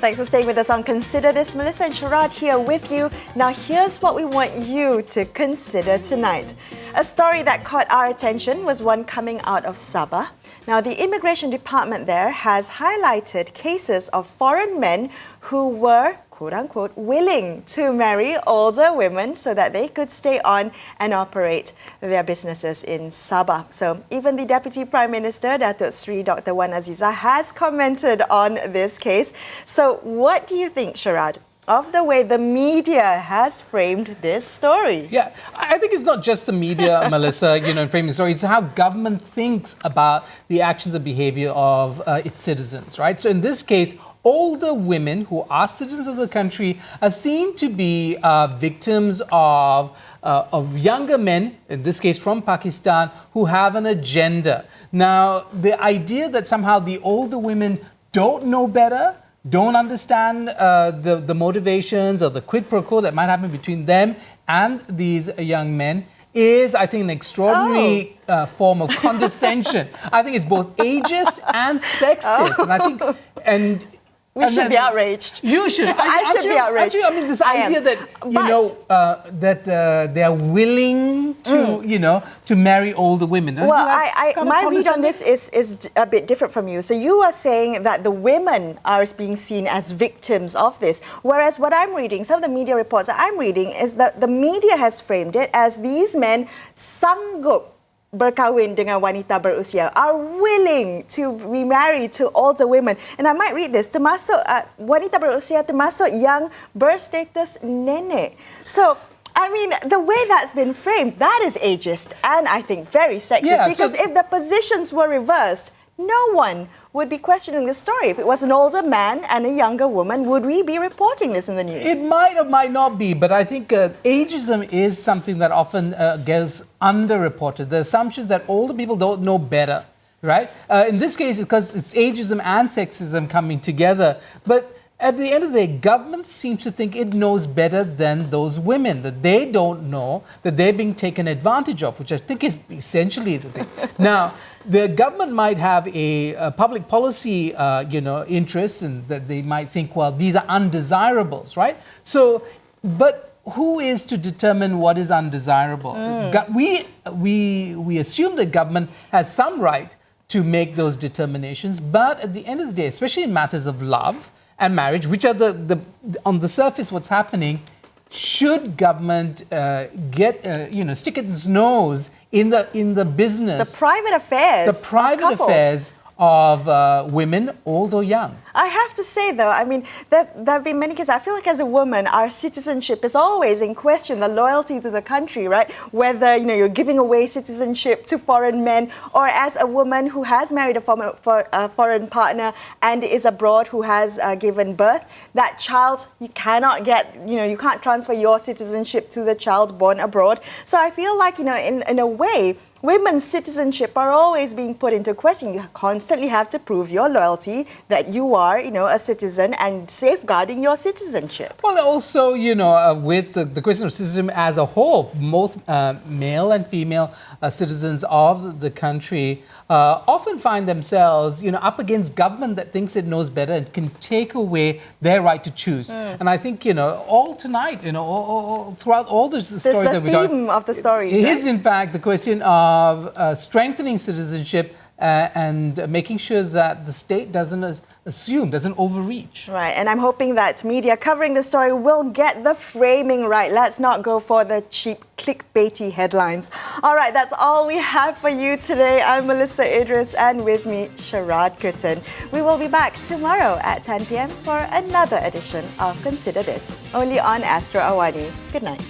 Thanks for staying with us on Consider This. Melisa and Sharaad here with you. Now here's what we want you to consider tonight. A story that caught our attention was one coming out of Sabah. Now the immigration department there has highlighted cases of foreign men who were, quote-unquote, willing to marry older women so that they could stay on and operate their businesses in Sabah. So even the Deputy Prime Minister, Datuk Sri Dr. Wan Azizah, has commented on this case. So what do you think, Sharaad, of the way the media has framed this story? Yeah, I think it's not just the media, Melisa, framing the story. It's how government thinks about the actions and behavior of its citizens, right? So in this case, older women who are citizens of the country are seen to be victims of younger men, in this case from Pakistan, who have an agenda. Now, the idea that somehow the older women don't know better, don't understand the motivations or the quid pro quo that might happen between them and these young men is, I think, an extraordinary form of condescension. I think it's both ageist and sexist. And I think... We should be outraged. You should. I should be outraged. I mean, this idea that that they are willing to to marry older women. Well, my read on this is a bit different from you. So you are saying that the women are being seen as victims of this, whereas what I'm reading, some of the media reports that I'm reading, is that the media has framed it as these men sanggup berkahwin dengan wanita berusia, are willing to remarry to older women. And I might read this, termasuk wanita berusia termasuk yang berstatus nenek. So, I mean, the way that's been framed, that is ageist and I think very sexist, because if the positions were reversed, no one would be questioning this story. If it was an older man and a younger woman, would we be reporting this in the news? It might or might not be, but I think ageism is something that often gets underreported. The assumption that older people don't know better, right? In this case, because it's ageism and sexism coming together. But at the end of the day, government seems to think it knows better than those women, that they don't know, that they're being taken advantage of, which I think is essentially the thing. Now, the government might have a public policy, interests, and that they might think, well, these are undesirables, right? So, but who is to determine what is undesirable? We assume the government has some right to make those determinations, but at the end of the day, especially in matters of love and marriage, which are on the surface what's happening, should government stick its nose in the business, the private affairs of women, old or young? I have to say, though, I mean, there have been many cases. I feel like as a woman, our citizenship is always in question, the loyalty to the country, right? Whether, you're giving away citizenship to foreign men, or as a woman who has married a foreign partner and is abroad, who has given birth, that child, you cannot get, you can't transfer your citizenship to the child born abroad. So I feel like, in a way, women's citizenship are always being put into question. You constantly have to prove your loyalty, that you are, a citizen, and safeguarding your citizenship. Well, also, with the question of citizenship as a whole, both male and female citizens of the country often find themselves, up against government that thinks it knows better and can take away their right to choose. And I think, all tonight, all throughout all the stories that we got, the theme of the story is in fact the question of strengthening citizenship and making sure that the state doesn't overreach. Right, and I'm hoping that media covering the story will get the framing right. Let's not go for the cheap clickbaity headlines. All right, that's all we have for you today. I'm Melisa Idris, and with me, Sharaad Kuttan. We will be back tomorrow at 10 p.m. for another edition of Consider This, only on Astro AWANI. Good night.